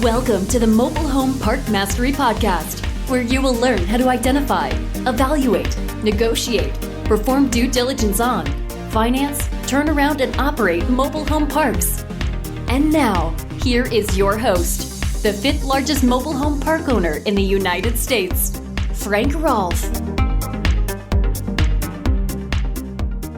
Welcome to the Mobile Home Park Mastery Podcast, where you will learn how to identify, evaluate, negotiate, perform due diligence on, finance, turn around, and operate mobile home parks. And now, here is your host, the fifth largest mobile home park owner in the United States, Frank Rolfe.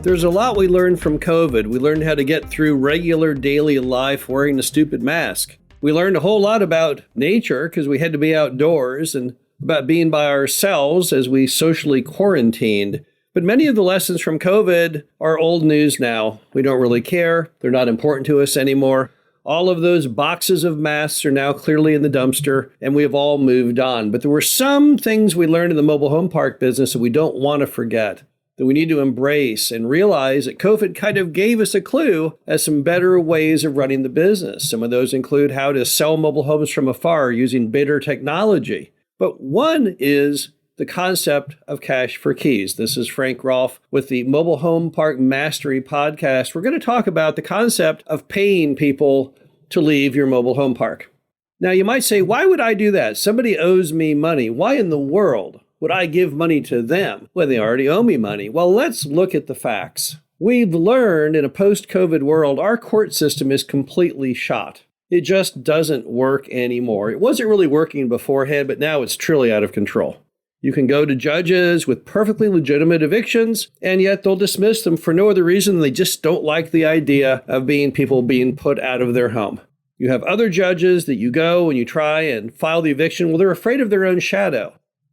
There's a lot we learned from COVID. We learned how to get through regular daily life wearing a stupid mask. We learned a whole lot about nature because we had to be outdoors and about being by ourselves as we socially quarantined. But many of the lessons from COVID are old news now. We don't really care. They're not important to us anymore. All of those boxes of masks are now clearly in the dumpster, and we have all moved on. But there were some things we learned in the mobile home park business that we don't want to forget, that we need to embrace and realize that COVID kind of gave us a clue as some better ways of running the business. Some of those include how to sell mobile homes from afar using better technology. But one is the concept of cash for keys. This is Frank Rolfe with the Mobile Home Park Mastery Podcast. We're going to talk about the concept of paying people to leave your mobile home park. Now, you might say, why would I do that? Somebody owes me money. Why in the world would I give money to them when they already owe me money? Well, let's look at the facts. We've learned in a post-COVID world, our court system is completely shot. It just doesn't work anymore. It wasn't really working beforehand, but now it's truly out of control. You can go to judges with perfectly legitimate evictions, and yet they'll dismiss them for no other reason than they just don't like the idea of people being put out of their home. You have other judges that you go and you try and file the eviction. Well, they're afraid of their own shadow.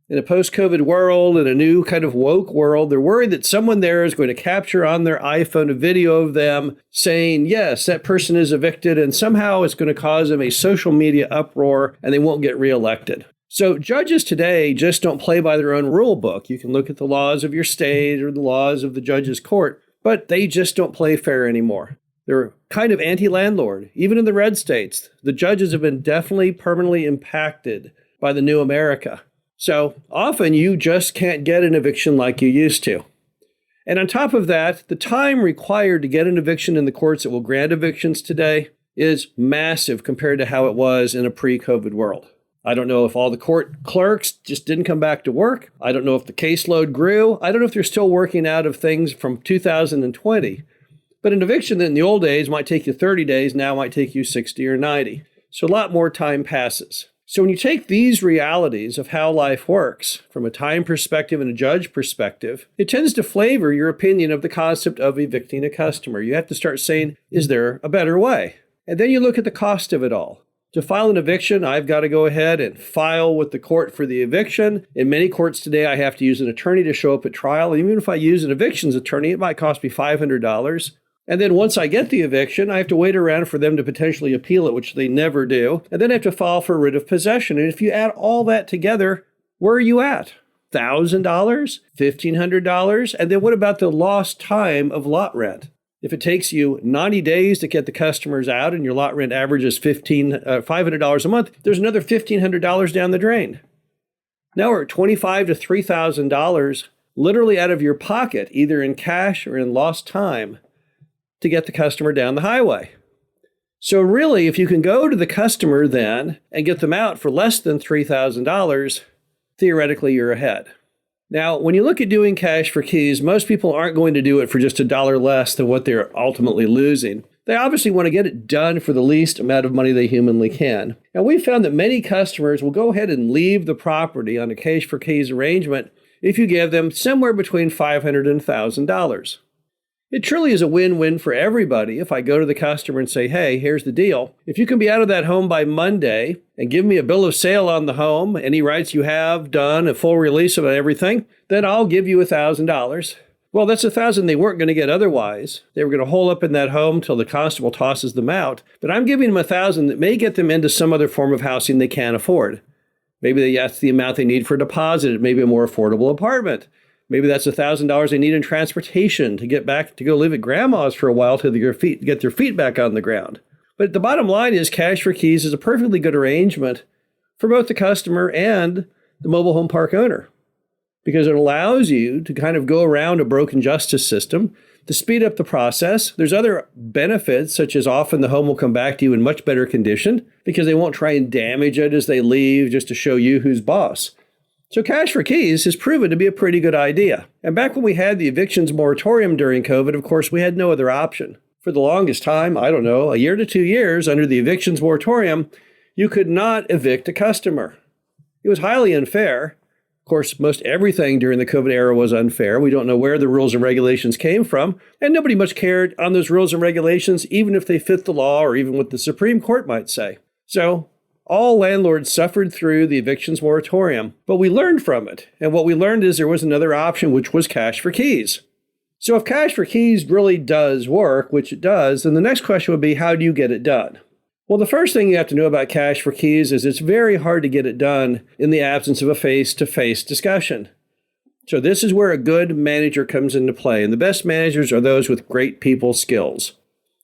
In a post-COVID world, in a new kind of woke world, they're worried that someone there is going to capture on their iPhone a video of them saying, yes, that person is evicted, and somehow it's going to cause them a social media uproar and they won't get reelected. So judges today just don't play by their own rule book. You can look at the laws of your state or the laws of the judge's court, but they just don't play fair anymore. They're kind of anti-landlord. Even in the red states, the judges have been definitely permanently impacted by the new America. So often you just can't get an eviction like you used to. And on top of that, the time required to get an eviction in the courts that will grant evictions today is massive compared to how it was in a pre-COVID world. I don't know if all the court clerks just didn't come back to work. I don't know if the caseload grew. I don't know if they're still working out of things from 2020. But an eviction that in the old days might take you 30 days, now might take you 60 or 90. So a lot more time passes. So when you take these realities of how life works from a time perspective and a judge perspective, it tends to flavor your opinion of the concept of evicting a customer. You have to start saying, is there a better way? And then you look at the cost of it all. To file an eviction, I've got to go ahead and file with the court for the eviction. In many courts today, I have to use an attorney to show up at trial. And even if I use an evictions attorney, it might cost me $500. And then once I get the eviction, I have to wait around for them to potentially appeal it, which they never do. And then I have to file for a writ of possession. And if you add all that together, where are you at? $1,000? $1,500? And then what about the lost time of lot rent? If it takes you 90 days to get the customers out and your lot rent averages $500 a month, there's another $1,500 down the drain. Now we're at $2,500 to $3,000 literally out of your pocket, either in cash or in lost time, to get the customer down the highway. So really, if you can go to the customer then and get them out for less than $3,000, theoretically you're ahead. Now, when you look at doing cash for keys, most people aren't going to do it for just $1 less than what they're ultimately losing. They obviously want to get it done for the least amount of money they humanly can. And we found that many customers will go ahead and leave the property on a cash for keys arrangement if you give them somewhere between $500 and $1,000. It truly is a win-win for everybody if I go to the customer and say, hey, here's the deal. If you can be out of that home by Monday and give me a bill of sale on the home, any rights you have done, a full release of everything, then I'll give you $1,000. Well, that's $1,000 they weren't going to get otherwise. They were going to hole up in that home till the constable tosses them out. But I'm giving them $1,000 that may get them into some other form of housing they can't afford. Maybe that's the amount they need for a deposit. Maybe a more affordable apartment. Maybe that's $1,000 they need in transportation to get back to go live at grandma's for a while till get their feet back on the ground. But the bottom line is cash for keys is a perfectly good arrangement for both the customer and the mobile home park owner, because it allows you to kind of go around a broken justice system. to speed up the process. There's other benefits, such as often the home will come back to you in much better condition because they won't try and damage it as they leave just to show you who's boss. So cash for keys has proven to be a pretty good idea. And back when we had the evictions moratorium during COVID, of course, we had no other option. For the longest time, I don't know, a year to 2 years under the evictions moratorium, you could not evict a customer. It was highly unfair. Of course, most everything during the COVID era was unfair. We don't know where the rules and regulations came from, and nobody much cared on those rules and regulations, even if they fit the law or even what the Supreme Court might say. So all landlords suffered through the evictions moratorium, but we learned from it. And what we learned is there was another option, which was cash for keys. So if cash for keys really does work, which it does, then the next question would be, how do you get it done? Well, the first thing you have to know about cash for keys is it's very hard to get it done in the absence of a face-to-face discussion. So this is where a good manager comes into play, and the best managers are those with great people skills.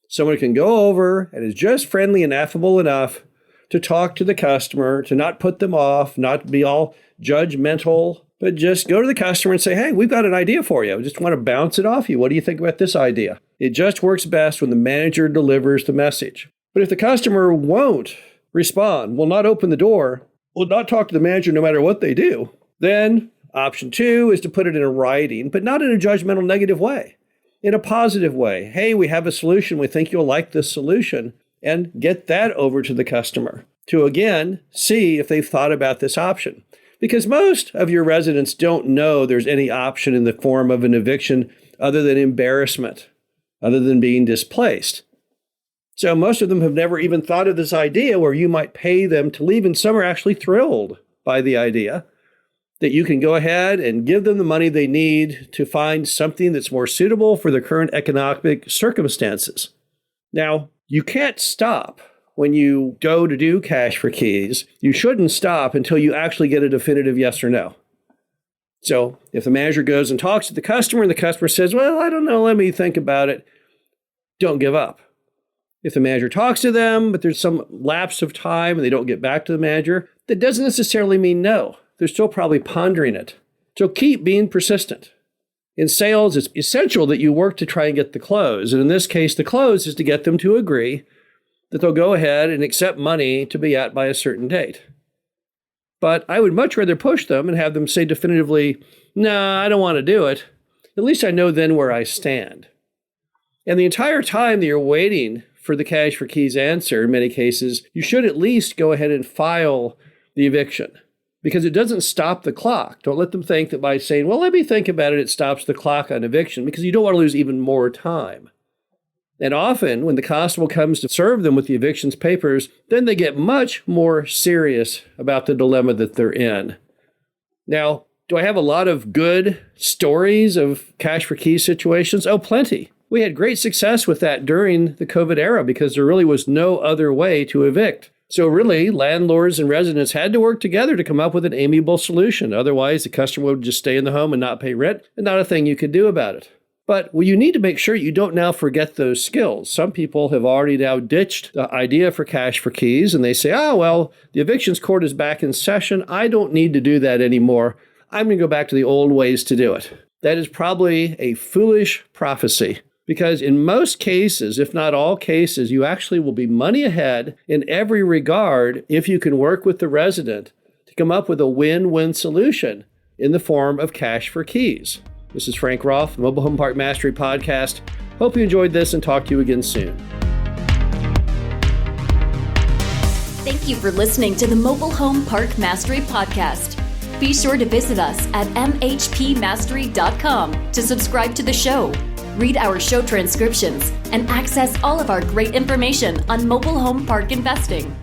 Someone who can go over and is just friendly and affable enough to talk to the customer, to not put them off, not be all judgmental, but just go to the customer and say, hey, we've got an idea for you. I just want to bounce it off you. What do you think about this idea? It just works best when the manager delivers the message. But if the customer won't respond, will not open the door, will not talk to the manager no matter what they do, then option 2 is to put it in a writing, but not in a judgmental negative way, in a positive way. Hey, we have a solution. We think you'll like this solution, and get that over to the customer to, again, see if they've thought about this option. Because most of your residents don't know there's any option in the form of an eviction other than embarrassment, other than being displaced. So most of them have never even thought of this idea where you might pay them to leave, and some are actually thrilled by the idea that you can go ahead and give them the money they need to find something that's more suitable for their current economic circumstances. Now, you can't stop when you go to do cash for keys. You shouldn't stop until you actually get a definitive yes or no. So if the manager goes and talks to the customer and the customer says, well, I don't know, let me think about it, don't give up. If the manager talks to them, but there's some lapse of time and they don't get back to the manager, that doesn't necessarily mean no. They're still probably pondering it. So keep being persistent. In sales, it's essential that you work to try and get the close. And in this case, the close is to get them to agree that they'll go ahead and accept money to be at by a certain date. But I would much rather push them and have them say definitively, no, I don't want to do it. At least I know then where I stand. And the entire time that you're waiting for the cash for keys answer, in many cases, you should at least go ahead and file the eviction because it doesn't stop the clock. Don't let them think that by saying, well, let me think about it, it stops the clock on eviction, because you don't want to lose even more time. And often when the constable comes to serve them with the evictions papers, then they get much more serious about the dilemma that they're in. Now, do I have a lot of good stories of cash for keys situations? Oh, plenty. We had great success with that during the COVID era because there really was no other way to evict. So really, landlords and residents had to work together to come up with an amiable solution. Otherwise, the customer would just stay in the home and not pay rent, and not a thing you could do about it. But you need to make sure you don't now forget those skills. Some people have already now ditched the idea for cash for keys, and they say, oh, well, the evictions court is back in session. I don't need to do that anymore. I'm going to go back to the old ways to do it. That is probably a foolish prophecy. Because in most cases, if not all cases, you actually will be money ahead in every regard if you can work with the resident to come up with a win-win solution in the form of cash for keys. This is Frank Roth, Mobile Home Park Mastery Podcast. Hope you enjoyed this and talk to you again soon. Thank you for listening to the Mobile Home Park Mastery Podcast. Be sure to visit us at mhpmastery.com to subscribe to the show, read our show transcriptions, and access all of our great information on mobile home park investing.